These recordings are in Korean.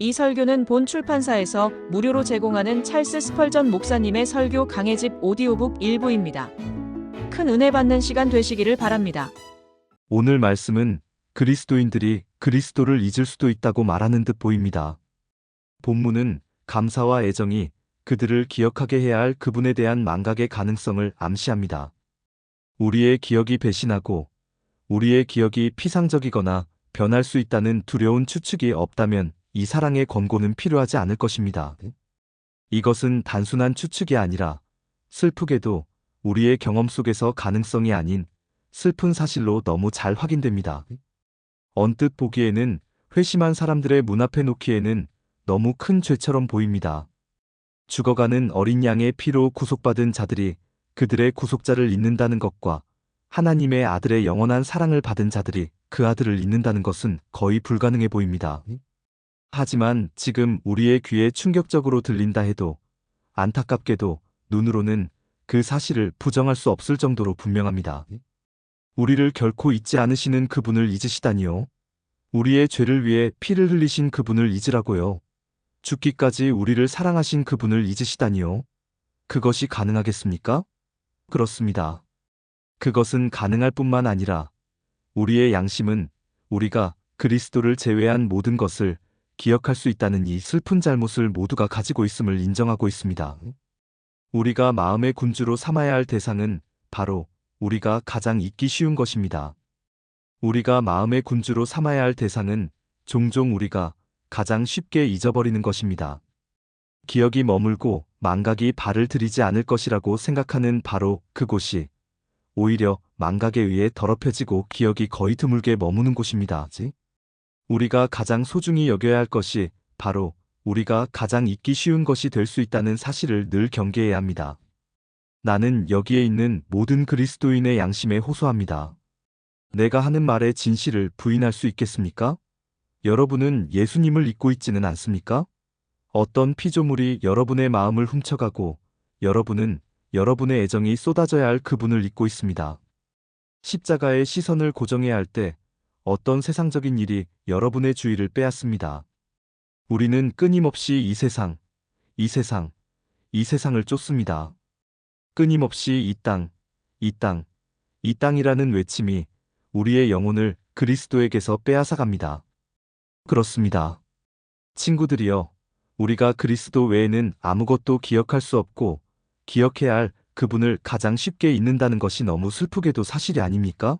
이 설교는 본 출판사에서 무료로 제공하는 찰스 스펄전 목사님의 설교 강해집 오디오북 일부입니다. 큰 은혜 받는 시간 되시기를 바랍니다. 오늘 말씀은 그리스도인들이 그리스도를 잊을 수도 있다고 말하는 듯 보입니다. 본문은 감사와 애정이 그들을 기억하게 해야 할 그분에 대한 망각의 가능성을 암시합니다. 우리의 기억이 배신하고 우리의 기억이 피상적이거나 변할 수 있다는 두려운 추측이 없다면 이 사랑의 권고는 필요하지 않을 것입니다. 이것은 단순한 추측이 아니라 슬프게도 우리의 경험 속에서 가능성이 아닌 슬픈 사실로 너무 잘 확인됩니다. 언뜻 보기에는 회심한 사람들의 문 앞에 놓기에는 너무 큰 죄처럼 보입니다. 죽어가는 어린 양의 피로 구속받은 자들이 그들의 구속자를 잊는다는 것과 하나님의 아들의 영원한 사랑을 받은 자들이 그 아들을 잊는다는 것은 거의 불가능해 보입니다. 하지만 지금 우리의 귀에 충격적으로 들린다 해도 안타깝게도 눈으로는 그 사실을 부정할 수 없을 정도로 분명합니다. 우리를 결코 잊지 않으시는 그분을 잊으시다니요. 우리의 죄를 위해 피를 흘리신 그분을 잊으라고요. 죽기까지 우리를 사랑하신 그분을 잊으시다니요. 그것이 가능하겠습니까? 그렇습니다. 그것은 가능할 뿐만 아니라 우리의 양심은 우리가 그리스도를 제외한 모든 것을 기억할 수 있다는 이 슬픈 잘못을 모두가 가지고 있음을 인정하고 있습니다. 우리가 마음의 군주로 삼아야 할 대상은 바로 우리가 가장 잊기 쉬운 것입니다. 우리가 마음의 군주로 삼아야 할 대상은 종종 우리가 가장 쉽게 잊어버리는 것입니다. 기억이 머물고 망각이 발을 들이지 않을 것이라고 생각하는 바로 그곳이 오히려 망각에 의해 더럽혀지고 기억이 거의 드물게 머무는 곳입니다. 우리가 가장 소중히 여겨야 할 것이 바로 우리가 가장 잊기 쉬운 것이 될 수 있다는 사실을 늘 경계해야 합니다. 나는 여기에 있는 모든 그리스도인의 양심에 호소합니다. 내가 하는 말의 진실을 부인할 수 있겠습니까? 여러분은 예수님을 잊고 있지는 않습니까? 어떤 피조물이 여러분의 마음을 훔쳐가고 여러분은 여러분의 애정이 쏟아져야 할 그분을 잊고 있습니다. 십자가의 시선을 고정해야 할 때 어떤 세상적인 일이 여러분의 주의를 빼앗습니다. 우리는 끊임없이 이 세상을 쫓습니다. 끊임없이 이 땅이라는 외침이 우리의 영혼을 그리스도에게서 빼앗아갑니다. 그렇습니다. 친구들이여, 우리가 그리스도 외에는 아무것도 기억할 수 없고 기억해야 할 그분을 가장 쉽게 잊는다는 것이 너무 슬프게도 사실이 아닙니까?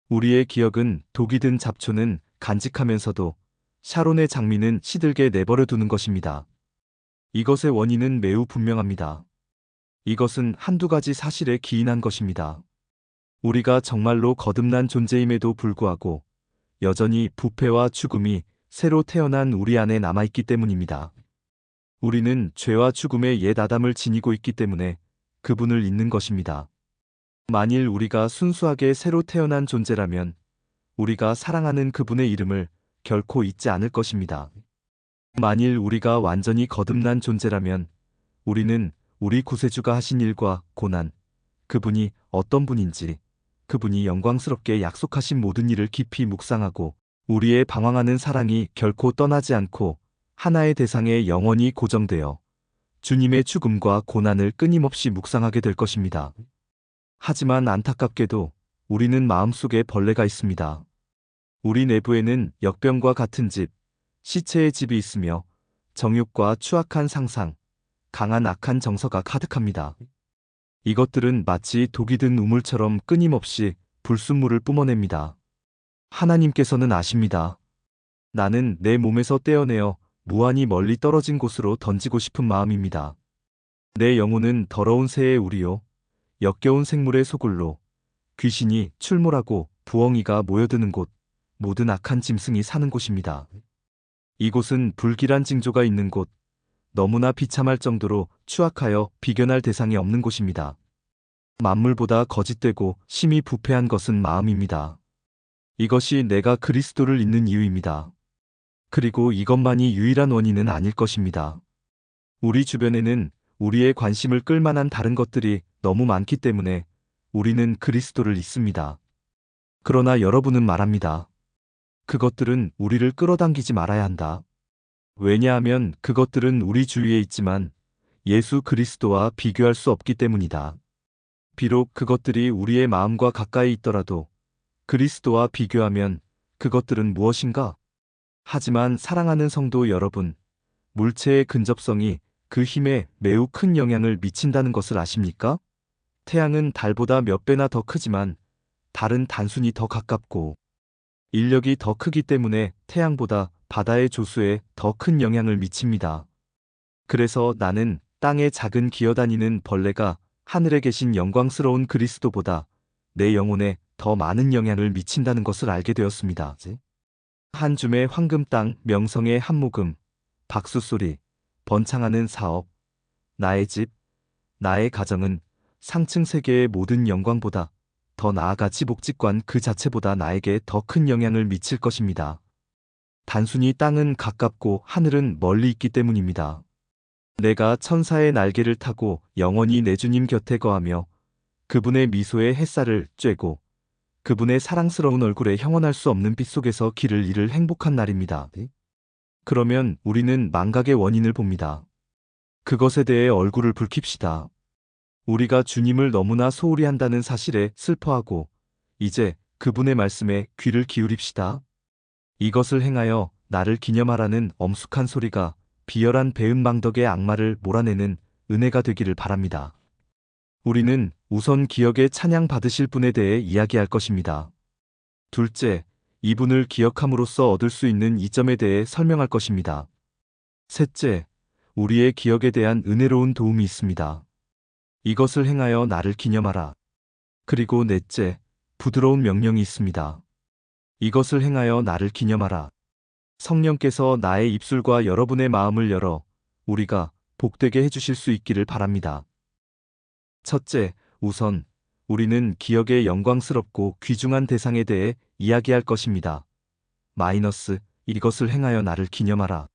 우리의 기억은 독이 든 잡초는 간직하면서도 샤론의 장미는 시들게 내버려 두는 것입니다. 이것의 원인은 매우 분명합니다. 이것은 한두 가지 사실에 기인한 것입니다. 우리가 정말로 거듭난 존재임에도 불구하고 여전히 부패와 죽음이 새로 태어난 우리 안에 남아있기 때문입니다. 우리는 죄와 죽음의 옛 아담을 지니고 있기 때문에 그분을 잊는 것입니다. 만일 우리가 순수하게 새로 태어난 존재라면 우리가 사랑하는 그분의 이름을 결코 잊지 않을 것입니다. 만일 우리가 완전히 거듭난 존재라면 우리는 우리 구세주가 하신 일과 고난, 그분이 어떤 분인지, 그분이 영광스럽게 약속하신 모든 일을 깊이 묵상하고 우리의 방황하는 사랑이 결코 떠나지 않고 하나의 대상에 영원히 고정되어 주님의 죽음과 고난을 끊임없이 묵상하게 될 것입니다. 하지만 안타깝게도 우리는 마음속에 벌레가 있습니다. 우리 내부에는 역병과 같은 집, 시체의 집이 있으며 정욕과 추악한 상상, 강한 악한 정서가 가득합니다. 이것들은 마치 독이 든 우물처럼 끊임없이 불순물을 뿜어냅니다. 하나님께서는 아십니다. 나는 내 몸에서 떼어내어 무한히 멀리 떨어진 곳으로 던지고 싶은 마음입니다. 내 영혼은 더러운 새의 우리요, 역겨운 생물의 소굴로, 귀신이 출몰하고 부엉이가 모여드는 곳, 모든 악한 짐승이 사는 곳입니다. 이곳은 불길한 징조가 있는 곳, 너무나 비참할 정도로 추악하여 비견할 대상이 없는 곳입니다. 만물보다 거짓되고 심히 부패한 것은 마음입니다. 이것이 내가 그리스도를 잊는 이유입니다. 그리고 이것만이 유일한 원인은 아닐 것입니다. 우리 주변에는 우리의 관심을 끌만한 다른 것들이 너무 많기 때문에 우리는 그리스도를 잊습니다. 그러나 여러분은 말합니다. 그것들은 우리를 끌어당기지 말아야 한다. 왜냐하면 그것들은 우리 주위에 있지만 예수 그리스도와 비교할 수 없기 때문이다. 비록 그것들이 우리의 마음과 가까이 있더라도 그리스도와 비교하면 그것들은 무엇인가? 하지만 사랑하는 성도 여러분, 물체의 근접성이 그 힘에 매우 큰 영향을 미친다는 것을 아십니까? 태양은 달보다 몇 배나 더 크지만 달은 단순히 더 가깝고 인력이 더 크기 때문에 태양보다 바다의 조수에 더 큰 영향을 미칩니다. 그래서 나는 땅에 작은 기어다니는 벌레가 하늘에 계신 영광스러운 그리스도보다 내 영혼에 더 많은 영향을 미친다는 것을 알게 되었습니다. 한 줌의 황금 땅, 명성의 한 모금, 박수소리, 번창하는 사업, 나의 집, 나의 가정은 상층 세계의 모든 영광보다 더 나아가 지복직관 그 자체보다 나에게 더 큰 영향을 미칠 것입니다. 단순히 땅은 가깝고 하늘은 멀리 있기 때문입니다. 내가 천사의 날개를 타고 영원히 내 주님 곁에 거하며 그분의 미소의 햇살을 쬐고 그분의 사랑스러운 얼굴에 형언할 수 없는 빛 속에서 길을 잃을 행복한 날입니다. 그러면 우리는 망각의 원인을 봅니다. 그것에 대해 얼굴을 붉힙시다. 우리가 주님을 너무나 소홀히 한다는 사실에 슬퍼하고 이제 그분의 말씀에 귀를 기울입시다. 이것을 행하여 나를 기념하라는 엄숙한 소리가 비열한 배은망덕의 악마를 몰아내는 은혜가 되기를 바랍니다. 우리는 우선 기억에 찬양 받으실 분에 대해 이야기할 것입니다. 둘째, 이분을 기억함으로써 얻을 수 있는 이점에 대해 설명할 것입니다. 셋째, 우리의 기억에 대한 은혜로운 도움이 있습니다. 이것을 행하여 나를 기념하라. 그리고 넷째, 부드러운 명령이 있습니다. 이것을 행하여 나를 기념하라. 성령께서 나의 입술과 여러분의 마음을 열어 우리가 복되게 해주실 수 있기를 바랍니다. 첫째, 우선 우리는 기억의 영광스럽고 귀중한 대상에 대해 이야기할 것입니다. 마이너스, 이것을 행하여 나를 기념하라.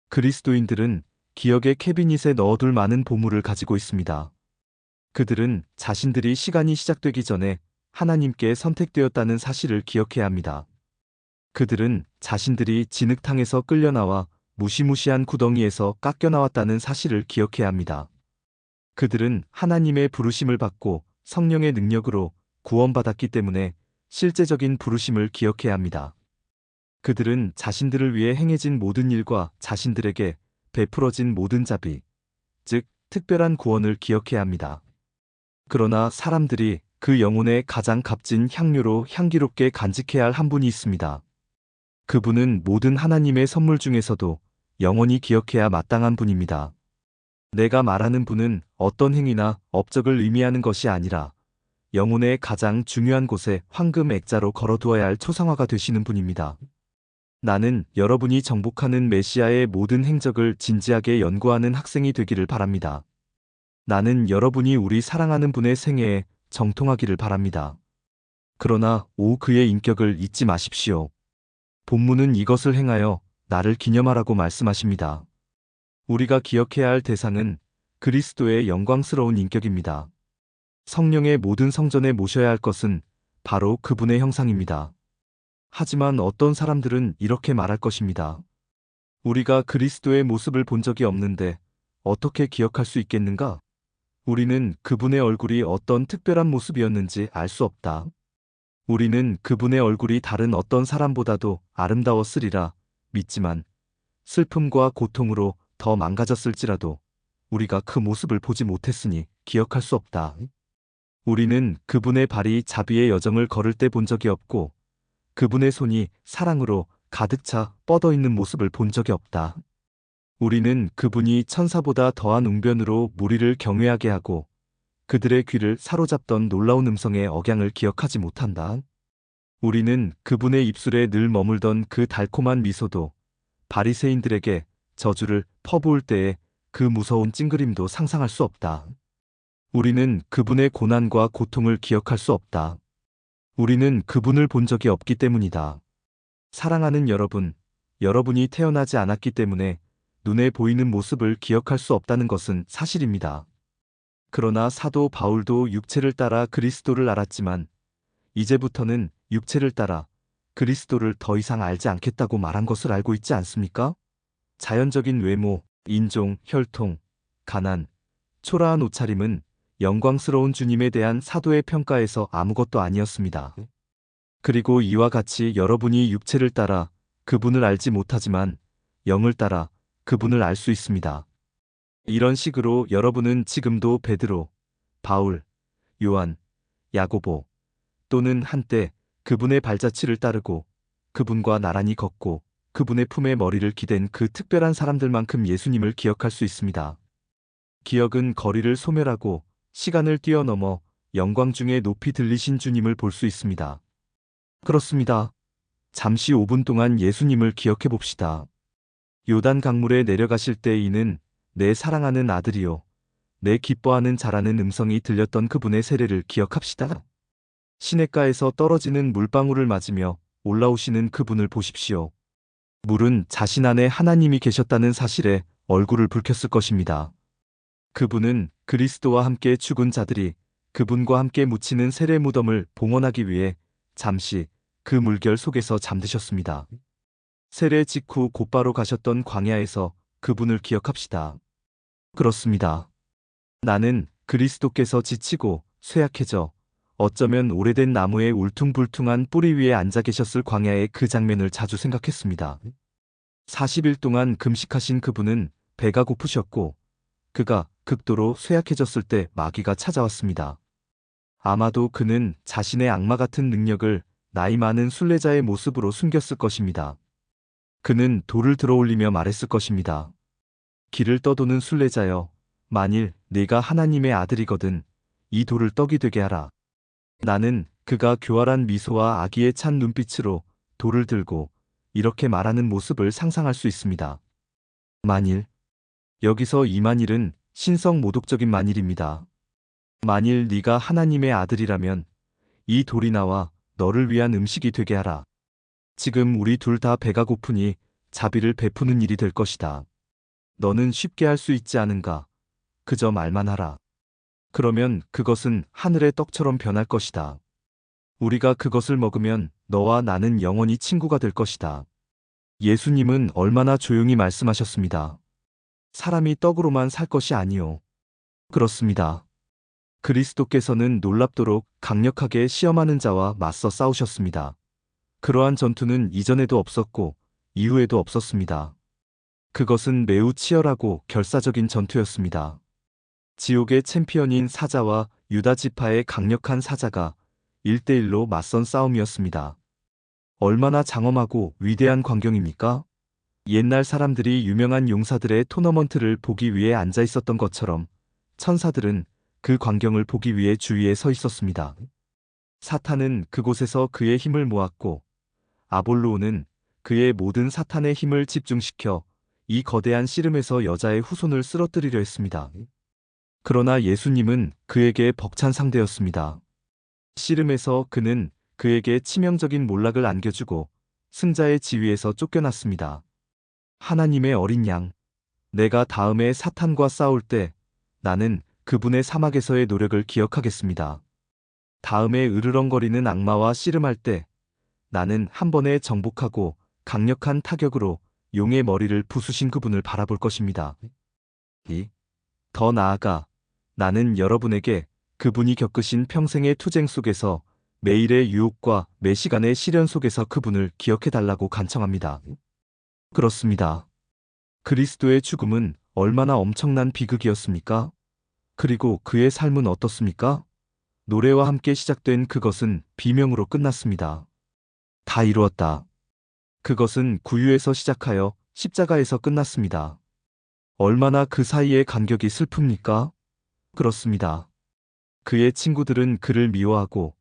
그리스도인들은 기억의 캐비닛에 넣어둘 많은 보물을 가지고 있습니다. 그들은 자신들이 시간이 시작되기 전에 하나님께 선택되었다는 사실을 기억해야 합니다. 그들은 자신들이 진흙탕에서 끌려나와 무시무시한 구덩이에서 깎여나왔다는 사실을 기억해야 합니다. 그들은 하나님의 부르심을 받고 성령의 능력으로 구원받았기 때문에 실제적인 부르심을 기억해야 합니다. 그들은 자신들을 위해 행해진 모든 일과 자신들에게 베풀어진 모든 자비, 즉 특별한 구원을 기억해야 합니다. 그러나 사람들이 그 영혼의 가장 값진 향료로 향기롭게 간직해야 할 한 분이 있습니다. 그분은 모든 하나님의 선물 중에서도 영원히 기억해야 마땅한 분입니다. 내가 말하는 분은 어떤 행위나 업적을 의미하는 것이 아니라 영혼의 가장 중요한 곳에 황금 액자로 걸어두어야 할 초상화가 되시는 분입니다. 나는 여러분이 정복하는 메시아의 모든 행적을 진지하게 연구하는 학생이 되기를 바랍니다. 나는 여러분이 우리 사랑하는 분의 생애에 정통하기를 바랍니다. 그러나 그의 인격을 잊지 마십시오. 본문은 이것을 행하여 나를 기념하라고 말씀하십니다. 우리가 기억해야 할 대상은 그리스도의 영광스러운 인격입니다. 성령의 모든 성전에 모셔야 할 것은 바로 그분의 형상입니다. 하지만 어떤 사람들은 이렇게 말할 것입니다. 우리가 그리스도의 모습을 본 적이 없는데 어떻게 기억할 수 있겠는가? 우리는 그분의 얼굴이 어떤 특별한 모습이었는지 알 수 없다. 우리는 그분의 얼굴이 다른 어떤 사람보다도 아름다웠으리라 믿지만 슬픔과 고통으로 더 망가졌을지라도 우리가 그 모습을 보지 못했으니 기억할 수 없다. 우리는 그분의 발이 자비의 여정을 걸을 때 본 적이 없고 그분의 손이 사랑으로 가득 차 뻗어 있는 모습을 본 적이 없다. 우리는 그분이 천사보다 더한 웅변으로 무리를 경외하게 하고 그들의 귀를 사로잡던 놀라운 음성의 억양을 기억하지 못한다. 우리는 그분의 입술에 늘 머물던 그 달콤한 미소도 바리새인들에게 저주를 퍼부을 때의 그 무서운 찡그림도 상상할 수 없다. 우리는 그분의 고난과 고통을 기억할 수 없다. 우리는 그분을 본 적이 없기 때문이다. 사랑하는 여러분, 여러분이 태어나지 않았기 때문에 눈에 보이는 모습을 기억할 수 없다는 것은 사실입니다. 그러나 사도 바울도 육체를 따라 그리스도를 알았지만 이제부터는 육체를 따라 그리스도를 더 이상 알지 않겠다고 말한 것을 알고 있지 않습니까? 자연적인 외모, 인종, 혈통, 가난, 초라한 옷차림은 영광스러운 주님에 대한 사도의 평가에서 아무것도 아니었습니다. 그리고 이와 같이 여러분이 육체를 따라 그분을 알지 못하지만 영을 따라 그분을 알 수 있습니다. 이런 식으로 여러분은 지금도 베드로, 바울, 요한, 야고보 또는 한때 그분의 발자취를 따르고 그분과 나란히 걷고 그분의 품에 머리를 기댄 그 특별한 사람들만큼 예수님을 기억할 수 있습니다. 기억은 거리를 소멸하고 시간을 뛰어넘어 영광 중에 높이 들리신 주님을 볼 수 있습니다. 그렇습니다. 잠시 5분 동안 예수님을 기억해 봅시다. 요단 강물에 내려가실 때 이는 내 사랑하는 아들이요 내 기뻐하는 자라는 음성이 들렸던 그분의 세례를 기억합시다. 시냇가에서 떨어지는 물방울을 맞으며 올라오시는 그분을 보십시오. 물은 자신 안에 하나님이 계셨다는 사실에 얼굴을 붉혔을 것입니다. 그분은 그리스도와 함께 죽은 자들이 그분과 함께 묻히는 세례 무덤을 봉헌하기 위해 잠시 그 물결 속에서 잠드셨습니다. 세례 직후 곧바로 가셨던 광야에서 그분을 기억합시다. 그렇습니다. 나는 그리스도께서 지치고 쇠약해져 어쩌면 오래된 나무의 울퉁불퉁한 뿌리 위에 앉아 계셨을 광야의 그 장면을 자주 생각했습니다. 40일 동안 금식하신 그분은 배가 고프셨고 그가 극도로 쇠약해졌을 때 마귀가 찾아왔습니다. 아마도 그는 자신의 악마 같은 능력을 나이 많은 순례자의 모습으로 숨겼을 것입니다. 그는 돌을 들어올리며 말했을 것입니다. 길을 떠도는 순례자여, 만일 네가 하나님의 아들이거든 이 돌을 떡이 되게 하라. 나는 그가 교활한 미소와 악의에 찬 눈빛으로 돌을 들고 이렇게 말하는 모습을 상상할 수 있습니다. 만일, 여기서 이 만일은 신성 모독적인 만일입니다. 만일 네가 하나님의 아들이라면 이 돌이 나와 너를 위한 음식이 되게 하라. 지금 우리 둘 다 배가 고프니 자비를 베푸는 일이 될 것이다. 너는 쉽게 할 수 있지 않은가? 그저 말만 하라. 그러면 그것은 하늘의 떡처럼 변할 것이다. 우리가 그것을 먹으면 너와 나는 영원히 친구가 될 것이다. 예수님은 얼마나 조용히 말씀하셨습니다. 사람이 떡으로만 살 것이 아니요. 그렇습니다. 그리스도께서는 놀랍도록 강력하게 시험하는 자와 맞서 싸우셨습니다. 그러한 전투는 이전에도 없었고 이후에도 없었습니다. 그것은 매우 치열하고 결사적인 전투였습니다. 지옥의 챔피언인 사자와 유다 지파의 강력한 사자가 1대1로 맞선 싸움이었습니다. 얼마나 장엄하고 위대한 광경입니까? 옛날 사람들이 유명한 용사들의 토너먼트를 보기 위해 앉아 있었던 것처럼 천사들은 그 광경을 보기 위해 주위에 서 있었습니다. 사탄은 그곳에서 그의 힘을 모았고 아볼로온은 그의 모든 사탄의 힘을 집중시켜 이 거대한 씨름에서 여자의 후손을 쓰러뜨리려 했습니다. 그러나 예수님은 그에게 벅찬 상대였습니다. 씨름에서 그는 그에게 치명적인 몰락을 안겨주고 승자의 지위에서 쫓겨났습니다. 하나님의 어린 양, 내가 다음에 사탄과 싸울 때 나는 그분의 사막에서의 노력을 기억하겠습니다. 다음에 으르렁거리는 악마와 씨름할 때 나는 한 번에 정복하고 강력한 타격으로 용의 머리를 부수신 그분을 바라볼 것입니다. 더 나아가 나는 여러분에게 그분이 겪으신 평생의 투쟁 속에서 매일의 유혹과 매시간의 시련 속에서 그분을 기억해달라고 간청합니다. 그렇습니다. 그리스도의 죽음은 얼마나 엄청난 비극이었습니까? 그리고 그의 삶은 어떻습니까? 노래와 함께 시작된 그것은 비명으로 끝났습니다. 다 이루었다. 그것은 구유에서 시작하여 십자가에서 끝났습니다. 얼마나 그 사이의 간격이 슬픕니까? 그렇습니다. 그의 친구들은 그를 미워하고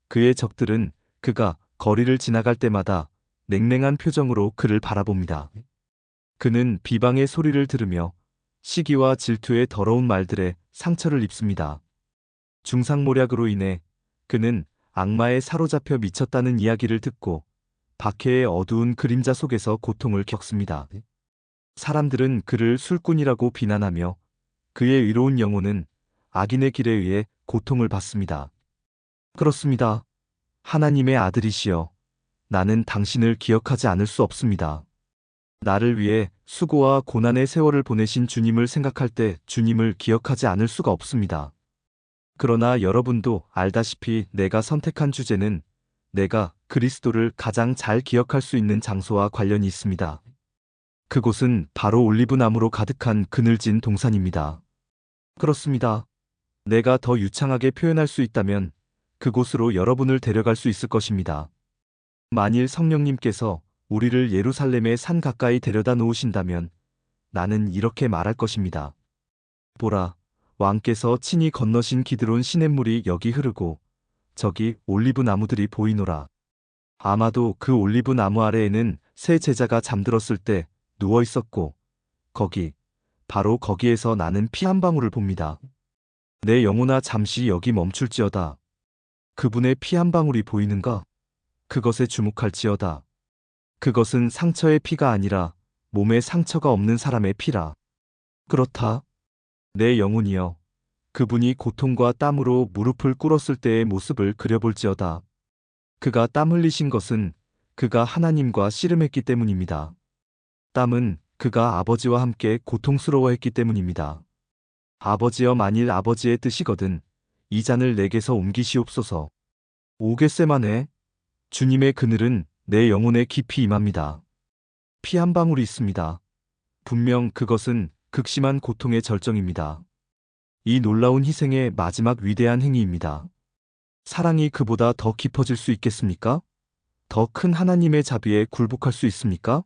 그의 적들은 그가 거리를 지나갈 때마다 냉랭한 표정으로 그를 바라봅니다. 그는 비방의 소리를 들으며 시기와 질투의 더러운 말들에 상처를 입습니다. 중상모략으로 인해 그는 악마에 사로잡혀 미쳤다는 이야기를 듣고 박해의 어두운 그림자 속에서 고통을 겪습니다. 사람들은 그를 술꾼이라고 비난하며 그의 의로운 영혼은 악인의 길에 의해 고통을 받습니다. 그렇습니다. 하나님의 아들이시여, 나는 당신을 기억하지 않을 수 없습니다. 나를 위해 수고와 고난의 세월을 보내신 주님을 생각할 때 주님을 기억하지 않을 수가 없습니다. 그러나 여러분도 알다시피 내가 선택한 주제는 내가 그리스도를 가장 잘 기억할 수 있는 장소와 관련이 있습니다. 그곳은 바로 올리브나무로 가득한 그늘진 동산입니다. 그렇습니다. 내가 더 유창하게 표현할 수 있다면 그곳으로 여러분을 데려갈 수 있을 것입니다. 만일 성령님께서 우리를 예루살렘의 산 가까이 데려다 놓으신다면 나는 이렇게 말할 것입니다. 보라, 왕께서 친히 건너신 기드론 시냇물이 여기 흐르고 저기 올리브 나무들이 보이노라. 아마도 그 올리브 나무 아래에는 세 제자가 잠들었을 때 누워 있었고 바로 거기에서 나는 피 한 방울을 봅니다. 내 영혼아 잠시 여기 멈출지어다. 그분의 피 한 방울이 보이는가? 그것에 주목할지어다. 그것은 상처의 피가 아니라 몸에 상처가 없는 사람의 피라. 그렇다. 내 영혼이여, 그분이 고통과 땀으로 무릎을 꿇었을 때의 모습을 그려볼지어다. 그가 땀 흘리신 것은 그가 하나님과 씨름했기 때문입니다. 땀은 그가 아버지와 함께 고통스러워했기 때문입니다. 아버지여, 만일 아버지의 뜻이거든 이 잔을 내게서 옮기시옵소서. 오 겟세마네, 주님의 그늘은 내 영혼에 깊이 임합니다. 피 한 방울이 있습니다. 분명 그것은 극심한 고통의 절정입니다. 이 놀라운 희생의 마지막 위대한 행위입니다. 사랑이 그보다 더 깊어질 수 있겠습니까? 더 큰 하나님의 자비에 굴복할 수 있습니까?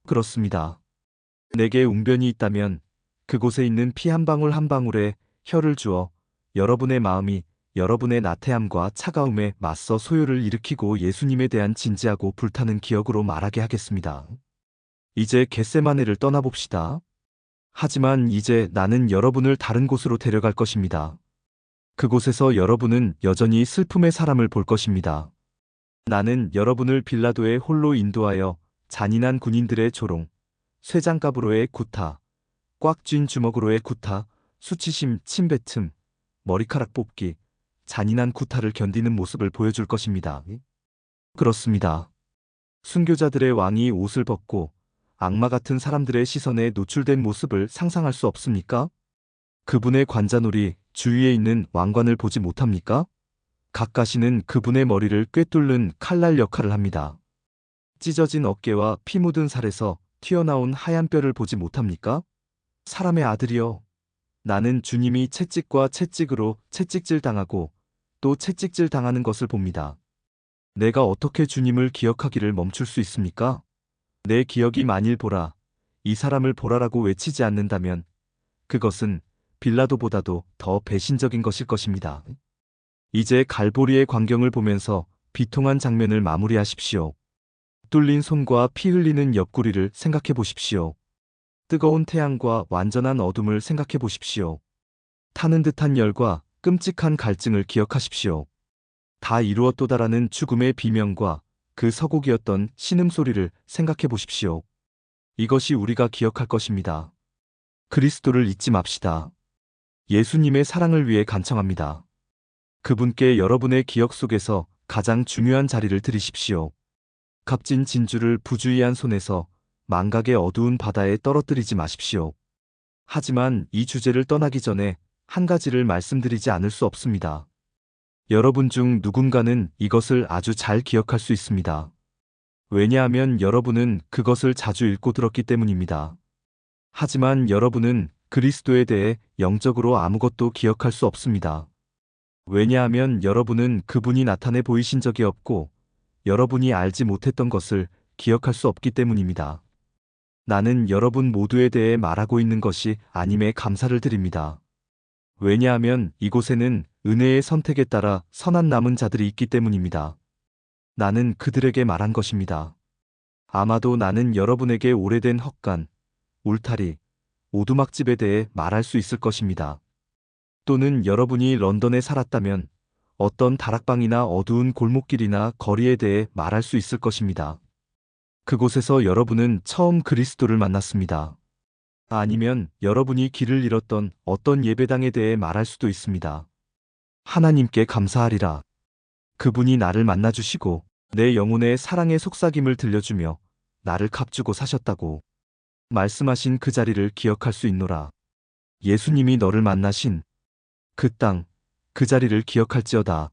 그렇습니다. 내게 웅변이 있다면 그곳에 있는 피 한 방울 한 방울에 혀를 주어 여러분의 마음이 여러분의 나태함과 차가움에 맞서 소요를 일으키고 예수님에 대한 진지하고 불타는 기억으로 말하게 하겠습니다. 이제 겟세마네를 떠나봅시다. 하지만 이제 나는 여러분을 다른 곳으로 데려갈 것입니다. 그곳에서 여러분은 여전히 슬픔의 사람을 볼 것입니다. 나는 여러분을 빌라도에 홀로 인도하여 잔인한 군인들의 조롱, 쇠장갑으로의 구타, 꽉 쥔 주먹으로의 구타, 수치심, 침뱉음, 머리카락 뽑기, 잔인한 구타를 견디는 모습을 보여줄 것입니다. 그렇습니다. 순교자들의 왕이 옷을 벗고 악마 같은 사람들의 시선에 노출된 모습을 상상할 수 없습니까? 그분의 관자놀이, 주위에 있는 왕관을 보지 못합니까? 각가시는 그분의 머리를 꿰뚫는 칼날 역할을 합니다. 찢어진 어깨와 피 묻은 살에서 튀어나온 하얀 뼈를 보지 못합니까? 사람의 아들이여, 나는 주님이 채찍과 채찍으로 채찍질 당하고 또 채찍질 당하는 것을 봅니다. 내가 어떻게 주님을 기억하기를 멈출 수 있습니까? 내 기억이 만일 보라, 이 사람을 보라라고 외치지 않는다면 그것은 빌라도보다도 더 배신적인 것일 것입니다. 이제 갈보리의 광경을 보면서 비통한 장면을 마무리하십시오. 뚫린 손과 피 흘리는 옆구리를 생각해 보십시오. 뜨거운 태양과 완전한 어둠을 생각해 보십시오. 타는 듯한 열과 끔찍한 갈증을 기억하십시오. 다 이루었도다라는 죽음의 비명과 그 서곡이었던 신음소리를 생각해 보십시오. 이것이 우리가 기억할 것입니다. 그리스도를 잊지 맙시다. 예수님의 사랑을 위해 간청합니다. 그분께 여러분의 기억 속에서 가장 중요한 자리를 드리십시오. 값진 진주를 부주의한 손에서 망각의 어두운 바다에 떨어뜨리지 마십시오. 하지만 이 주제를 떠나기 전에 한 가지를 말씀드리지 않을 수 없습니다. 여러분 중 누군가는 이것을 아주 잘 기억할 수 있습니다. 왜냐하면 여러분은 그것을 자주 읽고 들었기 때문입니다. 하지만 여러분은 그리스도에 대해 영적으로 아무것도 기억할 수 없습니다. 왜냐하면 여러분은 그분이 나타내 보이신 적이 없고 여러분이 알지 못했던 것을 기억할 수 없기 때문입니다. 나는 여러분 모두에 대해 말하고 있는 것이 아님에 감사를 드립니다. 왜냐하면 이곳에는 은혜의 선택에 따라 선한 남은 자들이 있기 때문입니다. 나는 그들에게 말한 것입니다. 아마도 나는 여러분에게 오래된 헛간, 울타리, 오두막집에 대해 말할 수 있을 것입니다. 또는 여러분이 런던에 살았다면 어떤 다락방이나 어두운 골목길이나 거리에 대해 말할 수 있을 것입니다. 그곳에서 여러분은 처음 그리스도를 만났습니다. 아니면 여러분이 길을 잃었던 어떤 예배당에 대해 말할 수도 있습니다. 하나님께 감사하리라. 그분이 나를 만나주시고 내 영혼의 사랑의 속삭임을 들려주며 나를 값주고 사셨다고. 말씀하신 그 자리를 기억할 수 있노라. 예수님이 너를 만나신 그 땅, 그 자리를 기억할지어다.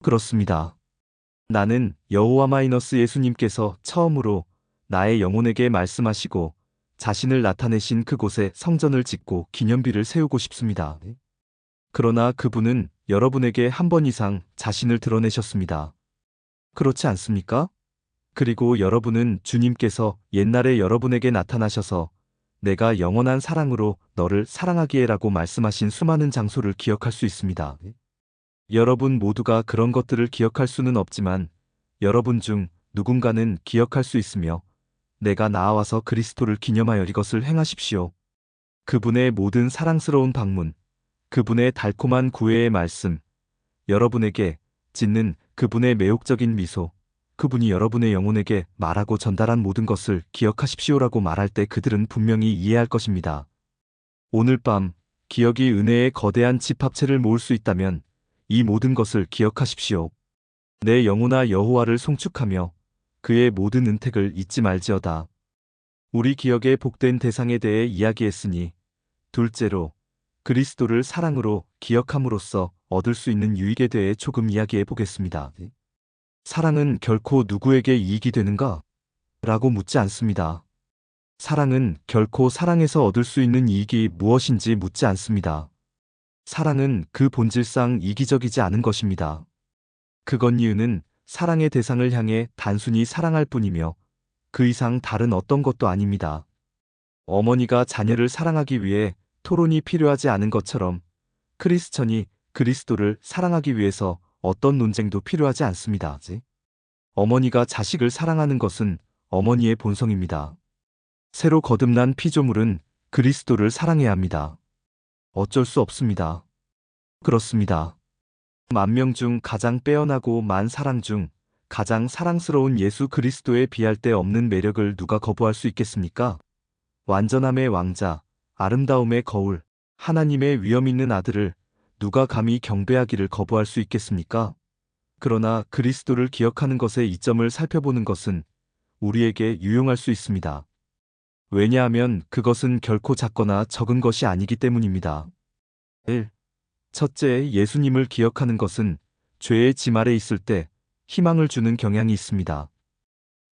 그렇습니다. 나는 예수님께서 처음으로 나의 영혼에게 말씀하시고 자신을 나타내신 그곳에 성전을 짓고 기념비를 세우고 싶습니다. 그러나 그분은 여러분에게 한 번 이상 자신을 드러내셨습니다. 그렇지 않습니까? 그리고 여러분은 주님께서 옛날에 여러분에게 나타나셔서 내가 영원한 사랑으로 너를 사랑하기에라고 말씀하신 수많은 장소를 기억할 수 있습니다. 여러분 모두가 그런 것들을 기억할 수는 없지만 여러분 중 누군가는 기억할 수 있으며 내가 나아와서 그리스도를 기념하여 이것을 행하십시오. 그분의 모든 사랑스러운 방문, 그분의 달콤한 구애의 말씀, 여러분에게 짓는 그분의 매혹적인 미소, 그분이 여러분의 영혼에게 말하고 전달한 모든 것을 기억하십시오라고 말할 때 그들은 분명히 이해할 것입니다. 오늘 밤 기억이 은혜의 거대한 집합체를 모을 수 있다면 이 모든 것을 기억하십시오. 내 영혼아 여호와를 송축하며 그의 모든 은택을 잊지 말지어다. 우리 기억의 복된 대상에 대해 이야기했으니 둘째로 그리스도를 사랑으로 기억함으로써 얻을 수 있는 유익에 대해 조금 이야기해 보겠습니다. 사랑은 결코 누구에게 이익이 되는가? 라고 묻지 않습니다. 사랑은 결코 사랑에서 얻을 수 있는 이익이 무엇인지 묻지 않습니다. 사랑은 그 본질상 이기적이지 않은 것입니다. 그건 이유는 사랑의 대상을 향해 단순히 사랑할 뿐이며 그 이상 다른 어떤 것도 아닙니다. 어머니가 자녀를 사랑하기 위해 토론이 필요하지 않은 것처럼 크리스천이 그리스도를 사랑하기 위해서 어떤 논쟁도 필요하지 않습니다. 어머니가 자식을 사랑하는 것은 어머니의 본성입니다. 새로 거듭난 피조물은 그리스도를 사랑해야 합니다. 어쩔 수 없습니다. 그렇습니다. 10,000명 중 가장 빼어나고 만 사랑 중 가장 사랑스러운 예수 그리스도에 비할 데 없는 매력을 누가 거부할 수 있겠습니까? 완전함의 왕자, 아름다움의 거울, 하나님의 위엄 있는 아들을 누가 감히 경배하기를 거부할 수 있겠습니까? 그러나 그리스도를 기억하는 것의 이점을 살펴보는 것은 우리에게 유용할 수 있습니다. 왜냐하면 그것은 결코 작거나 적은 것이 아니기 때문입니다. 1. 첫째, 예수님을 기억하는 것은 죄의 짐 아래 있을 때 희망을 주는 경향이 있습니다.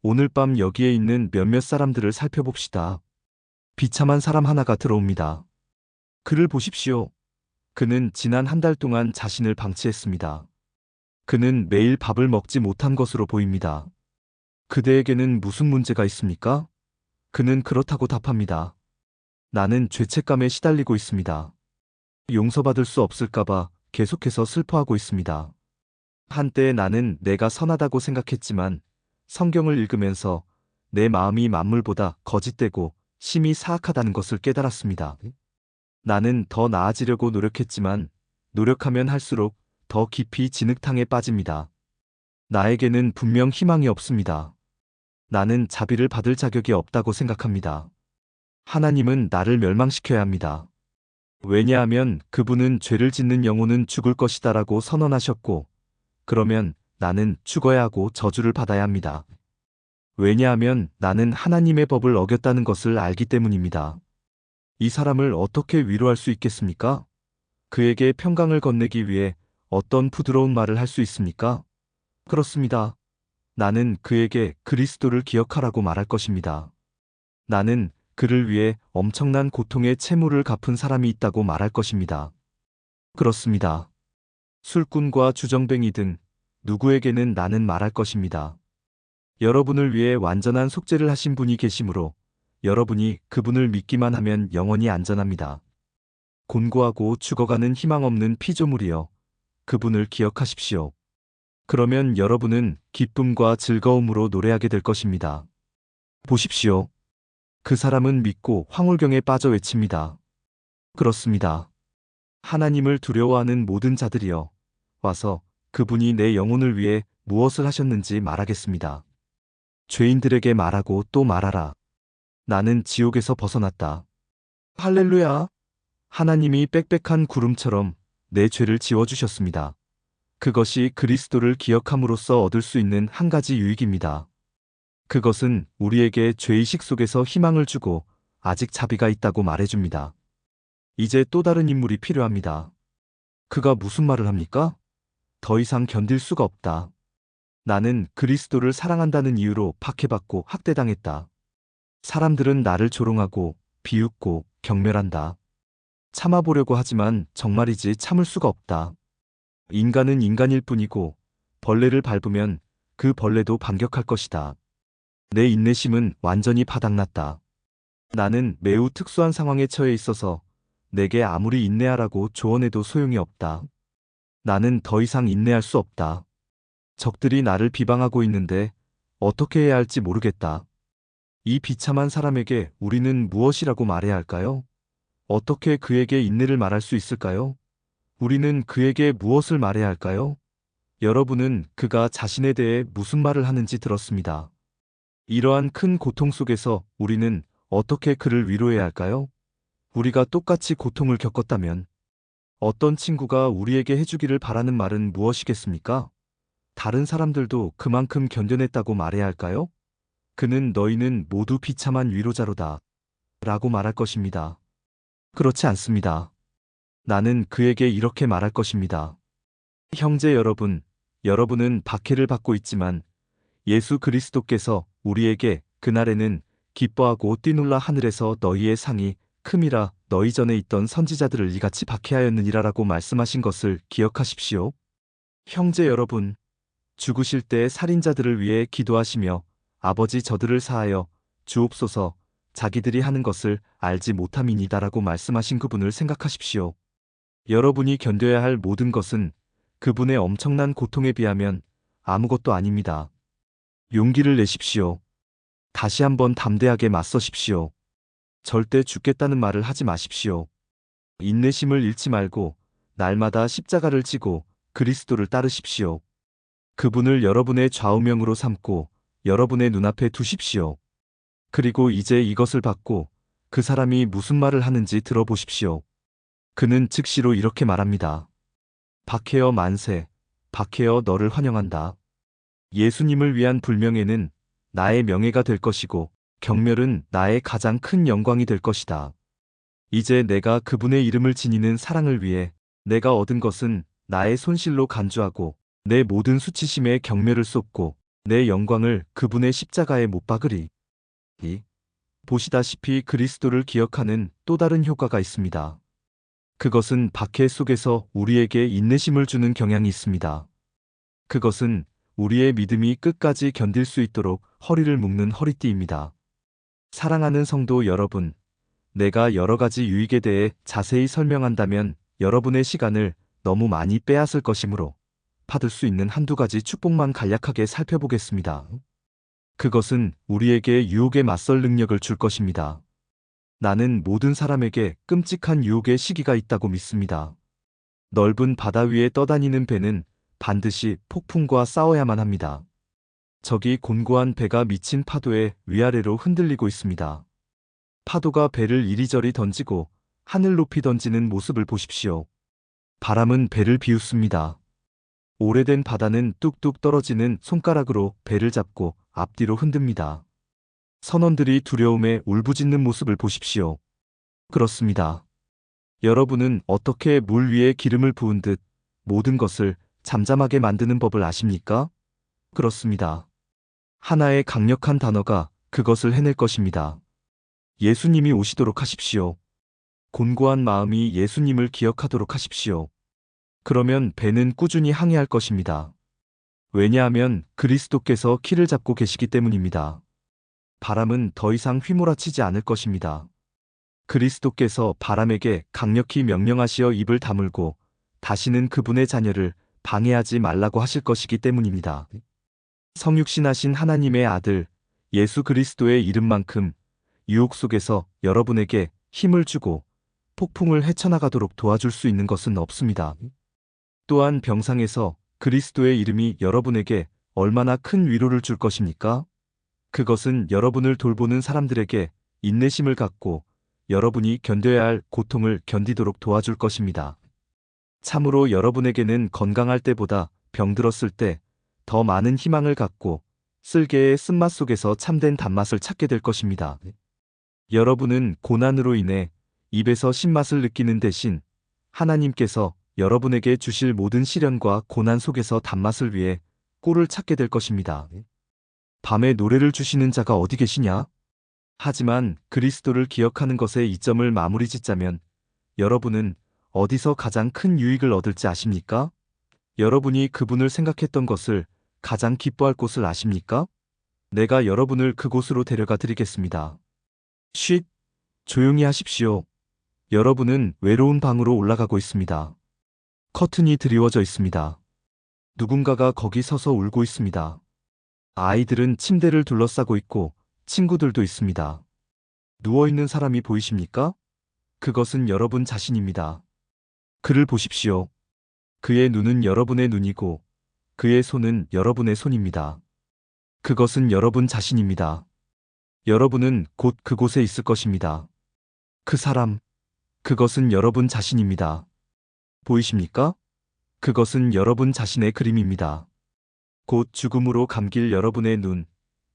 오늘 밤 여기에 있는 몇몇 사람들을 살펴봅시다. 비참한 사람 하나가 들어옵니다. 그를 보십시오. 그는 지난 한 달 동안 자신을 방치했습니다. 그는 매일 밥을 먹지 못한 것으로 보입니다. 그대에게는 무슨 문제가 있습니까? 그는 그렇다고 답합니다. 나는 죄책감에 시달리고 있습니다. 용서받을 수 없을까봐 계속해서 슬퍼하고 있습니다. 한때 나는 내가 선하다고 생각했지만 성경을 읽으면서 내 마음이 만물보다 거짓되고 심히 사악하다는 것을 깨달았습니다. 나는 더 나아지려고 노력했지만 노력하면 할수록 더 깊이 진흙탕에 빠집니다. 나에게는 분명 희망이 없습니다. 나는 자비를 받을 자격이 없다고 생각합니다. 하나님은 나를 멸망시켜야 합니다. 왜냐하면 그분은 죄를 짓는 영혼은 죽을 것이다라고 선언하셨고, 그러면 나는 죽어야 하고 저주를 받아야 합니다. 왜냐하면 나는 하나님의 법을 어겼다는 것을 알기 때문입니다. 이 사람을 어떻게 위로할 수 있겠습니까? 그에게 평강을 건네기 위해 어떤 부드러운 말을 할 수 있습니까? 그렇습니다. 나는 그에게 그리스도를 기억하라고 말할 것입니다. 나는 그를 위해 엄청난 고통의 채무를 갚은 사람이 있다고 말할 것입니다. 그렇습니다. 술꾼과 주정뱅이 등 누구에게는 나는 말할 것입니다. 여러분을 위해 완전한 속죄를 하신 분이 계시므로 여러분이 그분을 믿기만 하면 영원히 안전합니다. 곤고하고 죽어가는 희망 없는 피조물이여, 그분을 기억하십시오. 그러면 여러분은 기쁨과 즐거움으로 노래하게 될 것입니다. 보십시오. 그 사람은 믿고 황홀경에 빠져 외칩니다. 그렇습니다. 하나님을 두려워하는 모든 자들이여, 와서 그분이 내 영혼을 위해 무엇을 하셨는지 말하겠습니다. 죄인들에게 말하고 또 말하라. 나는 지옥에서 벗어났다. 할렐루야! 하나님이 빽빽한 구름처럼 내 죄를 지워주셨습니다. 그것이 그리스도를 기억함으로써 얻을 수 있는 한 가지 유익입니다. 그것은 우리에게 죄의식 속에서 희망을 주고 아직 자비가 있다고 말해줍니다. 이제 또 다른 인물이 필요합니다. 그가 무슨 말을 합니까? 더 이상 견딜 수가 없다. 나는 그리스도를 사랑한다는 이유로 박해받고 학대당했다. 사람들은 나를 조롱하고 비웃고 경멸한다. 참아보려고 하지만 정말이지 참을 수가 없다. 인간은 인간일 뿐이고 벌레를 밟으면 그 벌레도 반격할 것이다. 내 인내심은 완전히 바닥났다. 나는 매우 특수한 상황에 처해 있어서 내게 아무리 인내하라고 조언해도 소용이 없다. 나는 더 이상 인내할 수 없다. 적들이 나를 비방하고 있는데 어떻게 해야 할지 모르겠다. 이 비참한 사람에게 우리는 무엇이라고 말해야 할까요? 어떻게 그에게 인내를 말할 수 있을까요? 우리는 그에게 무엇을 말해야 할까요? 여러분은 그가 자신에 대해 무슨 말을 하는지 들었습니다. 이러한 큰 고통 속에서 우리는 어떻게 그를 위로해야 할까요? 우리가 똑같이 고통을 겪었다면 어떤 친구가 우리에게 해주기를 바라는 말은 무엇이겠습니까? 다른 사람들도 그만큼 견뎌냈다고 말해야 할까요? 그는 너희는 모두 비참한 위로자로다 라고 말할 것입니다. 그렇지 않습니다. 나는 그에게 이렇게 말할 것입니다. 형제 여러분, 여러분은 박해를 받고 있지만 예수 그리스도께서 우리에게 그날에는 기뻐하고 뛰놀라 하늘에서 너희의 상이 큼이라 너희 전에 있던 선지자들을 이같이 박해하였느니라라고 말씀하신 것을 기억하십시오. 형제 여러분, 죽으실 때 살인자들을 위해 기도하시며 아버지 저들을 사하여 주옵소서 자기들이 하는 것을 알지 못함이니다라고 말씀하신 그분을 생각하십시오. 여러분이 견뎌야 할 모든 것은 그분의 엄청난 고통에 비하면 아무것도 아닙니다. 용기를 내십시오. 다시 한번 담대하게 맞서십시오. 절대 죽겠다는 말을 하지 마십시오. 인내심을 잃지 말고 날마다 십자가를 지고 그리스도를 따르십시오. 그분을 여러분의 좌우명으로 삼고 여러분의 눈앞에 두십시오. 그리고 이제 이것을 받고 그 사람이 무슨 말을 하는지 들어보십시오. 그는 즉시로 이렇게 말합니다. 박해여 만세, 박해여 너를 환영한다. 예수님을 위한 불명예는 나의 명예가 될 것이고 경멸은 나의 가장 큰 영광이 될 것이다. 이제 내가 그분의 이름을 지니는 사랑을 위해 내가 얻은 것은 나의 손실로 간주하고 내 모든 수치심에 경멸을 쏟고 내 영광을 그분의 십자가에 못 박으리. 보시다시피 그리스도를 기억하는 또 다른 효과가 있습니다. 그것은 박해 속에서 우리에게 인내심을 주는 경향이 있습니다. 그것은 우리의 믿음이 끝까지 견딜 수 있도록 허리를 묶는 허리띠입니다. 사랑하는 성도 여러분, 내가 여러 가지 유익에 대해 자세히 설명한다면 여러분의 시간을 너무 많이 빼앗을 것이므로 받을 수 있는 한두 가지 축복만 간략하게 살펴보겠습니다. 그것은 우리에게 유혹에 맞설 능력을 줄 것입니다. 나는 모든 사람에게 끔찍한 유혹의 시기가 있다고 믿습니다. 넓은 바다 위에 떠다니는 배는 반드시 폭풍과 싸워야만 합니다. 저기 곤고한 배가 미친 파도에 위아래로 흔들리고 있습니다. 파도가 배를 이리저리 던지고 하늘 높이 던지는 모습을 보십시오. 바람은 배를 비웃습니다. 오래된 바다는 뚝뚝 떨어지는 손가락으로 배를 잡고 앞뒤로 흔듭니다. 선원들이 두려움에 울부짖는 모습을 보십시오. 그렇습니다. 여러분은 어떻게 물 위에 기름을 부은 듯 모든 것을 잠잠하게 만드는 법을 아십니까? 그렇습니다. 하나의 강력한 단어가 그것을 해낼 것입니다. 예수님이 오시도록 하십시오. 곤고한 마음이 예수님을 기억하도록 하십시오. 그러면 배는 꾸준히 항해할 것입니다. 왜냐하면 그리스도께서 키를 잡고 계시기 때문입니다. 바람은 더 이상 휘몰아치지 않을 것입니다. 그리스도께서 바람에게 강력히 명령하시어 입을 다물고 다시는 그분의 자녀를 방해하지 말라고 하실 것이기 때문입니다. 성육신하신 하나님의 아들 예수 그리스도의 이름만큼 유혹 속에서 여러분에게 힘을 주고 폭풍을 헤쳐나가도록 도와줄 수 있는 것은 없습니다. 또한 병상에서 그리스도의 이름이 여러분에게 얼마나 큰 위로를 줄 것입니까? 그것은 여러분을 돌보는 사람들에게 인내심을 갖고 여러분이 견뎌야 할 고통을 견디도록 도와줄 것입니다. 참으로 여러분에게는 건강할 때보다 병들었을 때 더 많은 희망을 갖고 쓸개의 쓴맛 속에서 참된 단맛을 찾게 될 것입니다. 여러분은 고난으로 인해 입에서 신맛을 느끼는 대신 하나님께서 여러분에게 주실 모든 시련과 고난 속에서 단맛을 위해 꿀을 찾게 될 것입니다. 밤에 노래를 주시는 자가 어디 계시냐? 하지만 그리스도를 기억하는 것에 이점을 마무리 짓자면 여러분은 어디서 가장 큰 유익을 얻을지 아십니까? 여러분이 그분을 생각했던 것을 가장 기뻐할 곳을 아십니까? 내가 여러분을 그곳으로 데려가 드리겠습니다. 쉿! 조용히 하십시오. 여러분은 외로운 방으로 올라가고 있습니다. 커튼이 드리워져 있습니다. 누군가가 거기 서서 울고 있습니다. 아이들은 침대를 둘러싸고 있고 친구들도 있습니다. 누워있는 사람이 보이십니까? 그것은 여러분 자신입니다. 그를 보십시오. 그의 눈은 여러분의 눈이고 그의 손은 여러분의 손입니다. 그것은 여러분 자신입니다. 여러분은 곧 그곳에 있을 것입니다. 그 사람, 그것은 여러분 자신입니다. 보이십니까? 그것은 여러분 자신의 그림입니다. 곧 죽음으로 감길 여러분의 눈,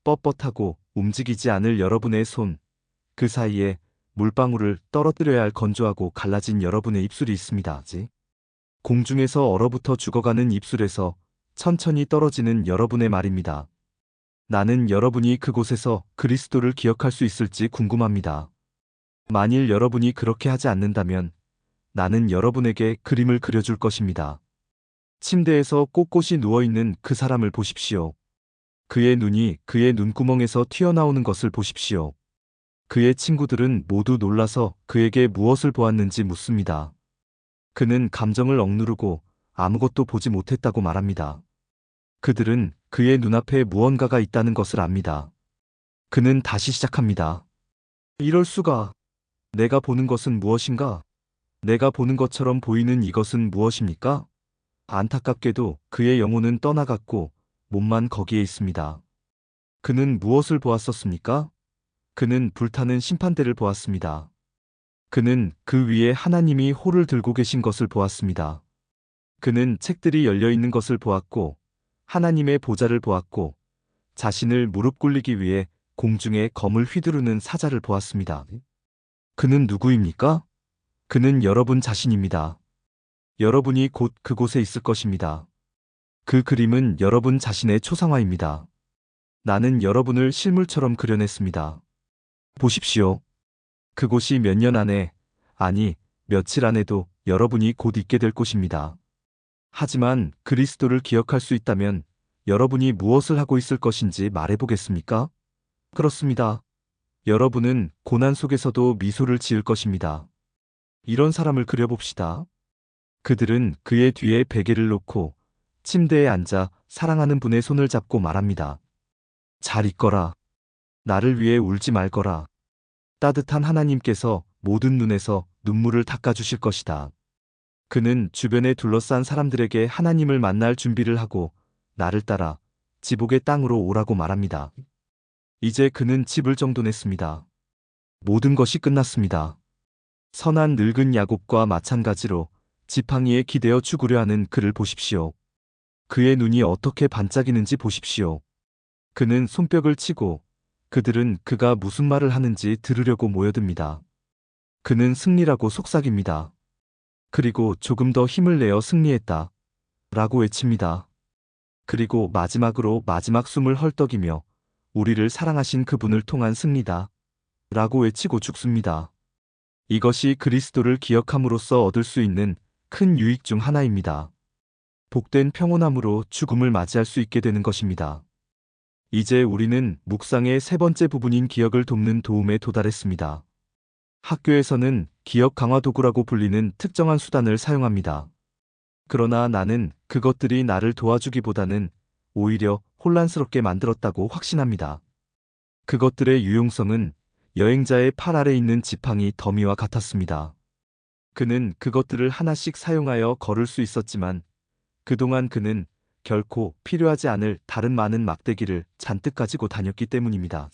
뻣뻣하고 움직이지 않을 여러분의 손, 그 사이에 물방울을 떨어뜨려야 할 건조하고 갈라진 여러분의 입술이 있습니다. 공중에서 얼어붙어 죽어가는 입술에서 천천히 떨어지는 여러분의 말입니다. 나는 여러분이 그곳에서 그리스도를 기억할 수 있을지 궁금합니다. 만일 여러분이 그렇게 하지 않는다면 나는 여러분에게 그림을 그려줄 것입니다. 침대에서 꼿꼿이 누워있는 그 사람을 보십시오. 그의 눈이 그의 눈구멍에서 튀어나오는 것을 보십시오. 그의 친구들은 모두 놀라서 그에게 무엇을 보았는지 묻습니다. 그는 감정을 억누르고 아무것도 보지 못했다고 말합니다. 그들은 그의 눈앞에 무언가가 있다는 것을 압니다. 그는 다시 시작합니다. 이럴 수가. 내가 보는 것은 무엇인가? 내가 보는 것처럼 보이는 이것은 무엇입니까? 안타깝게도 그의 영혼은 떠나갔고 몸만 거기에 있습니다. 그는 무엇을 보았었습니까? 그는 불타는 심판대를 보았습니다. 그는 그 위에 하나님이 홀을 들고 계신 것을 보았습니다. 그는 책들이 열려 있는 것을 보았고 하나님의 보좌를 보았고 자신을 무릎 꿇리기 위해 공중에 검을 휘두르는 사자를 보았습니다. 그는 누구입니까? 그는 여러분 자신입니다. 여러분이 곧 그곳에 있을 것입니다. 그 그림은 여러분 자신의 초상화입니다. 나는 여러분을 실물처럼 그려냈습니다. 보십시오. 그곳이 몇 년 안에, 아니, 며칠 안에도 여러분이 곧 있게 될 곳입니다. 하지만 그리스도를 기억할 수 있다면 여러분이 무엇을 하고 있을 것인지 말해보겠습니까? 그렇습니다. 여러분은 고난 속에서도 미소를 지을 것입니다. 이런 사람을 그려봅시다. 그들은 그의 뒤에 베개를 놓고 침대에 앉아 사랑하는 분의 손을 잡고 말합니다. 잘 있거라. 나를 위해 울지 말거라. 따뜻한 하나님께서 모든 눈에서 눈물을 닦아주실 것이다. 그는 주변에 둘러싼 사람들에게 하나님을 만날 준비를 하고 나를 따라 지복의 땅으로 오라고 말합니다. 이제 그는 집을 정돈했습니다. 모든 것이 끝났습니다. 선한 늙은 야곱과 마찬가지로 지팡이에 기대어 죽으려 하는 그를 보십시오. 그의 눈이 어떻게 반짝이는지 보십시오. 그는 손뼉을 치고 그들은 그가 무슨 말을 하는지 들으려고 모여듭니다. 그는 승리라고 속삭입니다. 그리고 조금 더 힘을 내어 승리했다. 라고 외칩니다. 그리고 마지막으로 마지막 숨을 헐떡이며 우리를 사랑하신 그분을 통한 승리다. 라고 외치고 죽습니다. 이것이 그리스도를 기억함으로써 얻을 수 있는 큰 유익 중 하나입니다. 복된 평온함으로 죽음을 맞이할 수 있게 되는 것입니다. 이제 우리는 묵상의 세 번째 부분인 기억을 돕는 도움에 도달했습니다. 학교에서는 기억 강화 도구라고 불리는 특정한 수단을 사용합니다. 그러나 나는 그것들이 나를 도와주기보다는 오히려 혼란스럽게 만들었다고 확신합니다. 그것들의 유용성은 여행자의 팔 아래 있는 지팡이 더미와 같았습니다. 그는 그것들을 하나씩 사용하여 걸을 수 있었지만 그동안 그는 결코 필요하지 않을 다른 많은 막대기를 잔뜩 가지고 다녔기 때문입니다.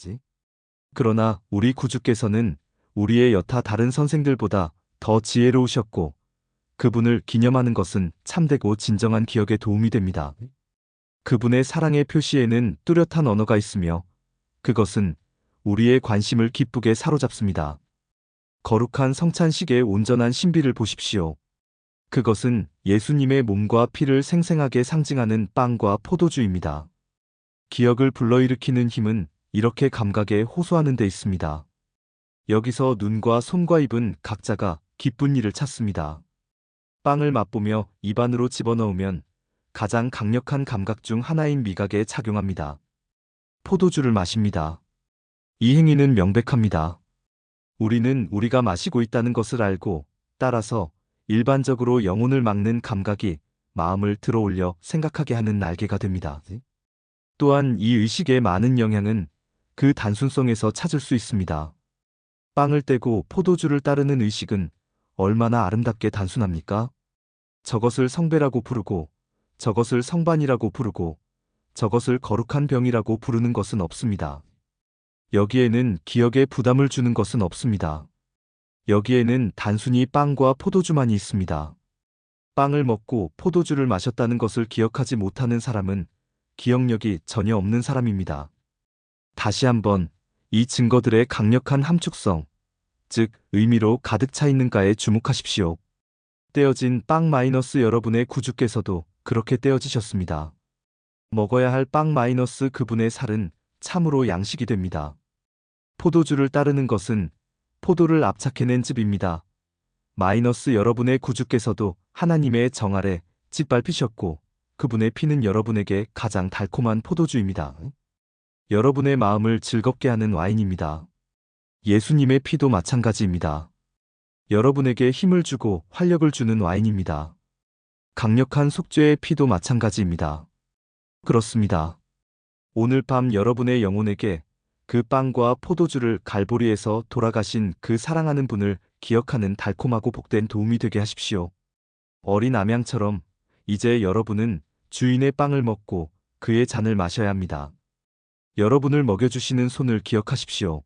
그러나 우리 구주께서는 우리의 여타 다른 선생들보다 더 지혜로우셨고 그분을 기념하는 것은 참되고 진정한 기억에 도움이 됩니다. 그분의 사랑의 표시에는 뚜렷한 언어가 있으며 그것은 우리의 관심을 기쁘게 사로잡습니다. 거룩한 성찬식의 온전한 신비를 보십시오. 그것은 예수님의 몸과 피를 생생하게 상징하는 빵과 포도주입니다. 기억을 불러일으키는 힘은 이렇게 감각에 호소하는 데 있습니다. 여기서 눈과 손과 입은 각자가 기쁜 일을 찾습니다. 빵을 맛보며 입안으로 집어넣으면 가장 강력한 감각 중 하나인 미각에 작용합니다. 포도주를 마십니다. 이 행위는 명백합니다. 우리는 우리가 마시고 있다는 것을 알고 따라서 일반적으로 영혼을 막는 감각이 마음을 들어올려 생각하게 하는 날개가 됩니다. 또한 이 의식의 많은 영향은 그 단순성에서 찾을 수 있습니다. 빵을 떼고 포도주를 따르는 의식은 얼마나 아름답게 단순합니까? 저것을 성배라고 부르고 저것을 성반이라고 부르고 저것을 거룩한 병이라고 부르는 것은 없습니다. 여기에는 기억에 부담을 주는 것은 없습니다. 여기에는 단순히 빵과 포도주만이 있습니다. 빵을 먹고 포도주를 마셨다는 것을 기억하지 못하는 사람은 기억력이 전혀 없는 사람입니다. 다시 한번 이 증거들의 강력한 함축성, 즉 의미로 가득 차 있는가에 주목하십시오. 떼어진 빵 마이너스 여러분의 구주께서도 그렇게 떼어지셨습니다. 먹어야 할 빵 마이너스 그분의 살은 참으로 양식이 됩니다. 포도주를 따르는 것은 포도를 압착해낸 즙입니다. 마이너스 여러분의 구주께서도 하나님의 정 아래 짓밟히셨고 그분의 피는 여러분에게 가장 달콤한 포도주입니다. 여러분의 마음을 즐겁게 하는 와인입니다. 예수님의 피도 마찬가지입니다. 여러분에게 힘을 주고 활력을 주는 와인입니다. 강력한 속죄의 피도 마찬가지입니다. 그렇습니다. 오늘 밤 여러분의 영혼에게 그 빵과 포도주를 갈보리에서 돌아가신 그 사랑하는 분을 기억하는 달콤하고 복된 도움이 되게 하십시오. 어린 암양처럼 이제 여러분은 주인의 빵을 먹고 그의 잔을 마셔야 합니다. 여러분을 먹여주시는 손을 기억하십시오.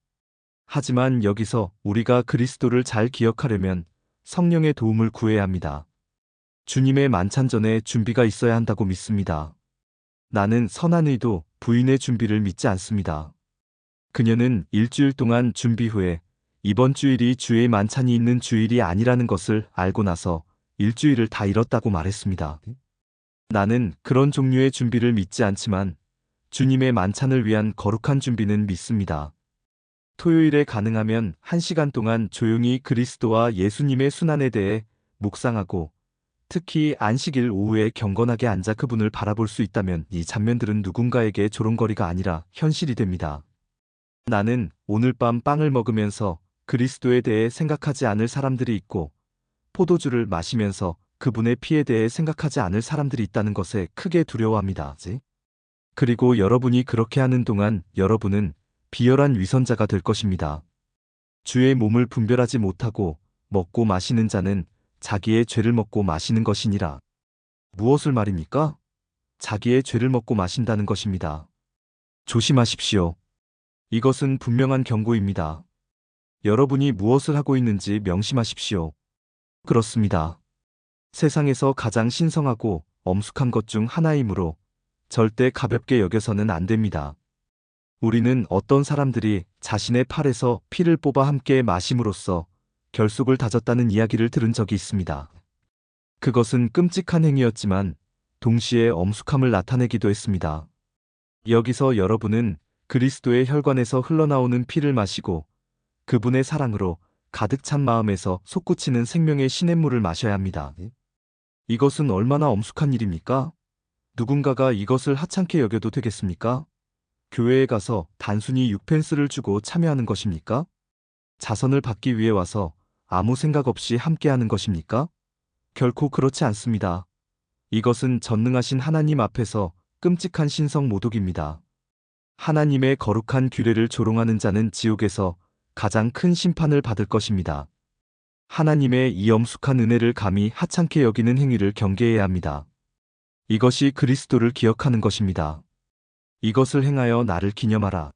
하지만 여기서 우리가 그리스도를 잘 기억하려면 성령의 도움을 구해야 합니다. 주님의 만찬 전에 준비가 있어야 한다고 믿습니다. 나는 선한 의도 부인의 준비를 믿지 않습니다. 그녀는 일주일 동안 준비 후에 이번 주일이 주의 만찬이 있는 주일이 아니라는 것을 알고 나서 일주일을 다 잃었다고 말했습니다. 나는 그런 종류의 준비를 믿지 않지만 주님의 만찬을 위한 거룩한 준비는 믿습니다. 토요일에 가능하면 1시간 동안 조용히 그리스도와 예수님의 순환에 대해 묵상하고 특히 안식일 오후에 경건하게 앉아 그분을 바라볼 수 있다면 이 장면들은 누군가에게 조롱거리가 아니라 현실이 됩니다. 나는 오늘 밤 빵을 먹으면서 그리스도에 대해 생각하지 않을 사람들이 있고 포도주를 마시면서 그분의 피에 대해 생각하지 않을 사람들이 있다는 것에 크게 두려워합니다. 그리고 여러분이 그렇게 하는 동안 여러분은 비열한 위선자가 될 것입니다. 주의 몸을 분별하지 못하고 먹고 마시는 자는 자기의 죄를 먹고 마시는 것이니라. 무엇을 말입니까? 자기의 죄를 먹고 마신다는 것입니다. 조심하십시오. 이것은 분명한 경고입니다. 여러분이 무엇을 하고 있는지 명심하십시오. 그렇습니다. 세상에서 가장 신성하고 엄숙한 것 중 하나이므로 절대 가볍게 여겨서는 안 됩니다. 우리는 어떤 사람들이 자신의 팔에서 피를 뽑아 함께 마심으로써 결속을 다졌다는 이야기를 들은 적이 있습니다. 그것은 끔찍한 행위였지만 동시에 엄숙함을 나타내기도 했습니다. 여기서 여러분은 그리스도의 혈관에서 흘러나오는 피를 마시고 그분의 사랑으로 가득 찬 마음에서 솟구치는 생명의 시냇물을 마셔야 합니다. 이것은 얼마나 엄숙한 일입니까? 누군가가 이것을 하찮게 여겨도 되겠습니까? 교회에 가서 단순히 6펜스를 주고 참여하는 것입니까? 자선을 받기 위해 와서 아무 생각 없이 함께하는 것입니까? 결코 그렇지 않습니다. 이것은 전능하신 하나님 앞에서 끔찍한 신성 모독입니다. 하나님의 거룩한 규례를 조롱하는 자는 지옥에서 가장 큰 심판을 받을 것입니다. 하나님의 이 엄숙한 은혜를 감히 하찮게 여기는 행위를 경계해야 합니다. 이것이 그리스도를 기억하는 것입니다. 이것을 행하여 나를 기념하라.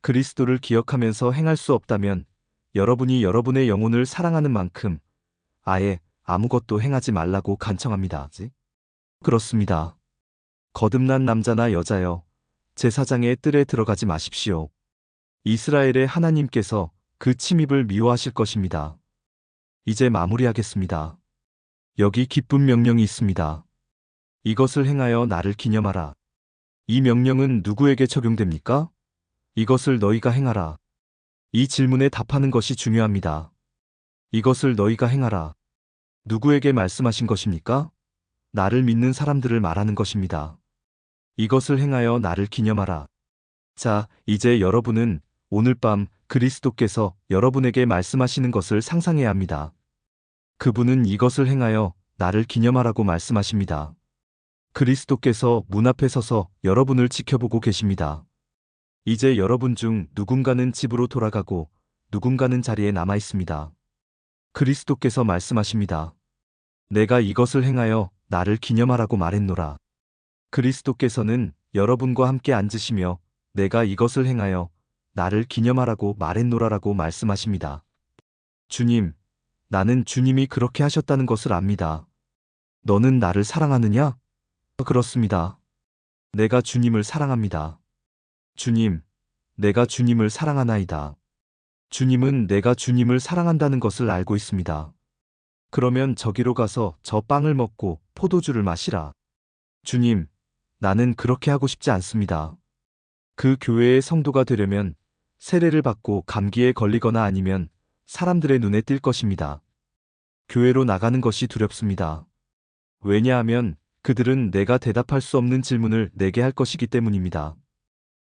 그리스도를 기억하면서 행할 수 없다면 여러분이 여러분의 영혼을 사랑하는 만큼 아예 아무것도 행하지 말라고 간청합니다. 그렇습니다. 거듭난 남자나 여자여, 제사장의 뜰에 들어가지 마십시오. 이스라엘의 하나님께서 그 침입을 미워하실 것입니다. 이제 마무리하겠습니다. 여기 기쁜 명령이 있습니다. 이것을 행하여 나를 기념하라. 이 명령은 누구에게 적용됩니까? 이것을 너희가 행하라. 이 질문에 답하는 것이 중요합니다. 이것을 너희가 행하라. 누구에게 말씀하신 것입니까? 나를 믿는 사람들을 말하는 것입니다. 이것을 행하여 나를 기념하라. 자, 이제 여러분은 오늘 밤 그리스도께서 여러분에게 말씀하시는 것을 상상해야 합니다. 그분은 이것을 행하여 나를 기념하라고 말씀하십니다. 그리스도께서 문 앞에 서서 여러분을 지켜보고 계십니다. 이제 여러분 중 누군가는 집으로 돌아가고 누군가는 자리에 남아 있습니다. 그리스도께서 말씀하십니다. 내가 이것을 행하여 나를 기념하라고 말했노라. 그리스도께서는 여러분과 함께 앉으시며 내가 이것을 행하여 나를 기념하라고 말했노라라고 말씀하십니다. 주님, 나는 주님이 그렇게 하셨다는 것을 압니다. 너는 나를 사랑하느냐? 그렇습니다. 내가 주님을 사랑합니다. 주님, 내가 주님을 사랑하나이다. 주님은 내가 주님을 사랑한다는 것을 알고 있습니다. 그러면 저기로 가서 저 빵을 먹고 포도주를 마시라. 주님, 나는 그렇게 하고 싶지 않습니다. 그 교회의 성도가 되려면 세례를 받고 감기에 걸리거나 아니면 사람들의 눈에 띌 것입니다. 교회로 나가는 것이 두렵습니다. 왜냐하면 그들은 내가 대답할 수 없는 질문을 내게 할 것이기 때문입니다.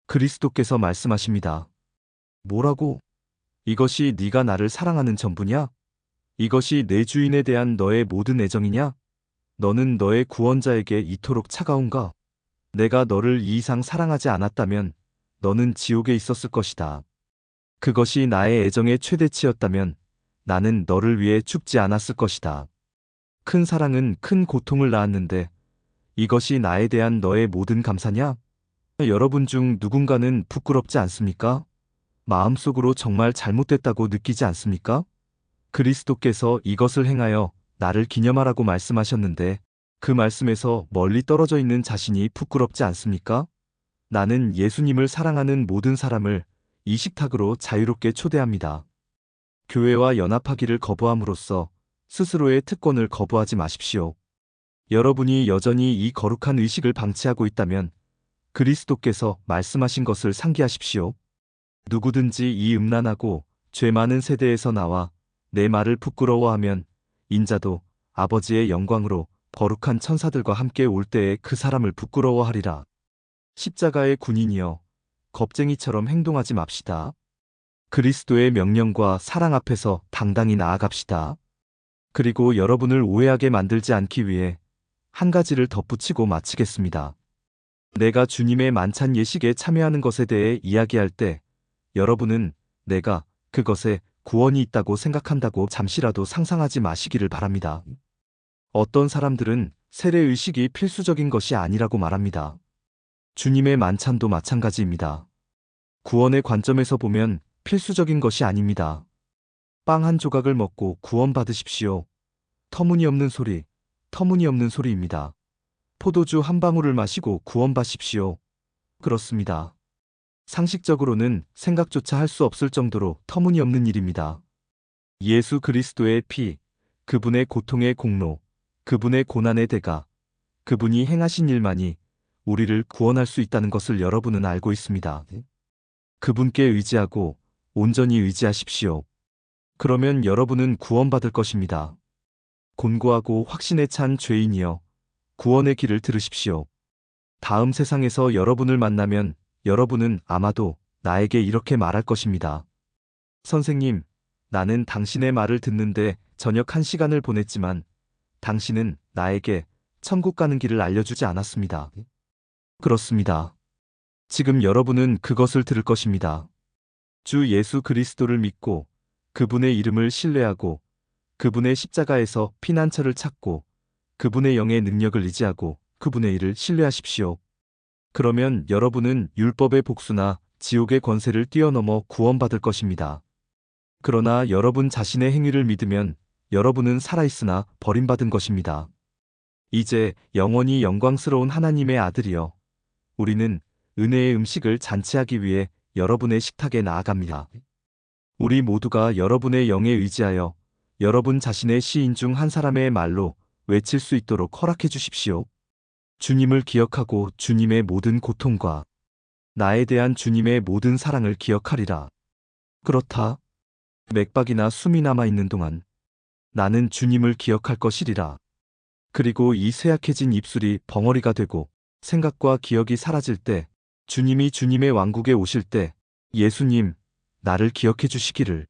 그리스도께서 말씀하십니다. 뭐라고? 이것이 네가 나를 사랑하는 전부냐? 이것이 내 주인에 대한 너의 모든 애정이냐? 너는 너의 구원자에게 이토록 차가운가? 내가 너를 이 이상 사랑하지 않았다면 너는 지옥에 있었을 것이다. 그것이 나의 애정의 최대치였다면 나는 너를 위해 죽지 않았을 것이다. 큰 사랑은 큰 고통을 낳았는데 이것이 나에 대한 너의 모든 감사냐? 여러분 중 누군가는 부끄럽지 않습니까? 마음속으로 정말 잘못됐다고 느끼지 않습니까? 그리스도께서 이것을 행하여 나를 기념하라고 말씀하셨는데 그 말씀에서 멀리 떨어져 있는 자신이 부끄럽지 않습니까? 나는 예수님을 사랑하는 모든 사람을 이 식탁으로 자유롭게 초대합니다. 교회와 연합하기를 거부함으로써 스스로의 특권을 거부하지 마십시오. 여러분이 여전히 이 거룩한 의식을 방치하고 있다면 그리스도께서 말씀하신 것을 상기하십시오. 누구든지 이 음란하고 죄 많은 세대에서 나와 내 말을 부끄러워하면 인자도 아버지의 영광으로 거룩한 천사들과 함께 올 때에 그 사람을 부끄러워하리라. 십자가의 군인이여, 겁쟁이처럼 행동하지 맙시다. 그리스도의 명령과 사랑 앞에서 당당히 나아갑시다. 그리고 여러분을 오해하게 만들지 않기 위해 한 가지를 덧붙이고 마치겠습니다. 내가 주님의 만찬 예식에 참여하는 것에 대해 이야기할 때 여러분은 내가 그것에 구원이 있다고 생각한다고 잠시라도 상상하지 마시기를 바랍니다. 어떤 사람들은 세례의식이 필수적인 것이 아니라고 말합니다. 주님의 만찬도 마찬가지입니다. 구원의 관점에서 보면 필수적인 것이 아닙니다. 빵 한 조각을 먹고 구원받으십시오. 터무니없는 소리, 터무니없는 소리입니다. 포도주 한 방울을 마시고 구원받으십시오. 그렇습니다. 상식적으로는 생각조차 할 수 없을 정도로 터무니없는 일입니다. 예수 그리스도의 피, 그분의 고통의 공로, 그분의 고난의 대가, 그분이 행하신 일만이 우리를 구원할 수 있다는 것을 여러분은 알고 있습니다. 그분께 의지하고 온전히 의지하십시오. 그러면 여러분은 구원받을 것입니다. 곤고하고 확신에 찬 죄인이여, 구원의 길을 들으십시오. 다음 세상에서 여러분을 만나면 여러분은 아마도 나에게 이렇게 말할 것입니다. 선생님, 나는 당신의 말을 듣는데 저녁 1시간을 보냈지만 당신은 나에게 천국 가는 길을 알려주지 않았습니다. 그렇습니다. 지금 여러분은 그것을 들을 것입니다. 주 예수 그리스도를 믿고 그분의 이름을 신뢰하고 그분의 십자가에서 피난처를 찾고 그분의 영의 능력을 의지하고 그분의 일을 신뢰하십시오. 그러면 여러분은 율법의 복수나 지옥의 권세를 뛰어넘어 구원받을 것입니다. 그러나 여러분 자신의 행위를 믿으면 여러분은 살아있으나 버림받은 것입니다. 이제 영원히 영광스러운 하나님의 아들이여, 우리는 은혜의 음식을 잔치하기 위해 여러분의 식탁에 나아갑니다. 우리 모두가 여러분의 영에 의지하여 여러분 자신의 시인 중 한 사람의 말로 외칠 수 있도록 허락해 주십시오. 주님을 기억하고 주님의 모든 고통과 나에 대한 주님의 모든 사랑을 기억하리라. 그렇다. 맥박이나 숨이 남아있는 동안 나는 주님을 기억할 것이리라. 그리고 이 쇠약해진 입술이 벙어리가 되고 생각과 기억이 사라질 때, 주님이 주님의 왕국에 오실 때, 예수님, 나를 기억해 주시기를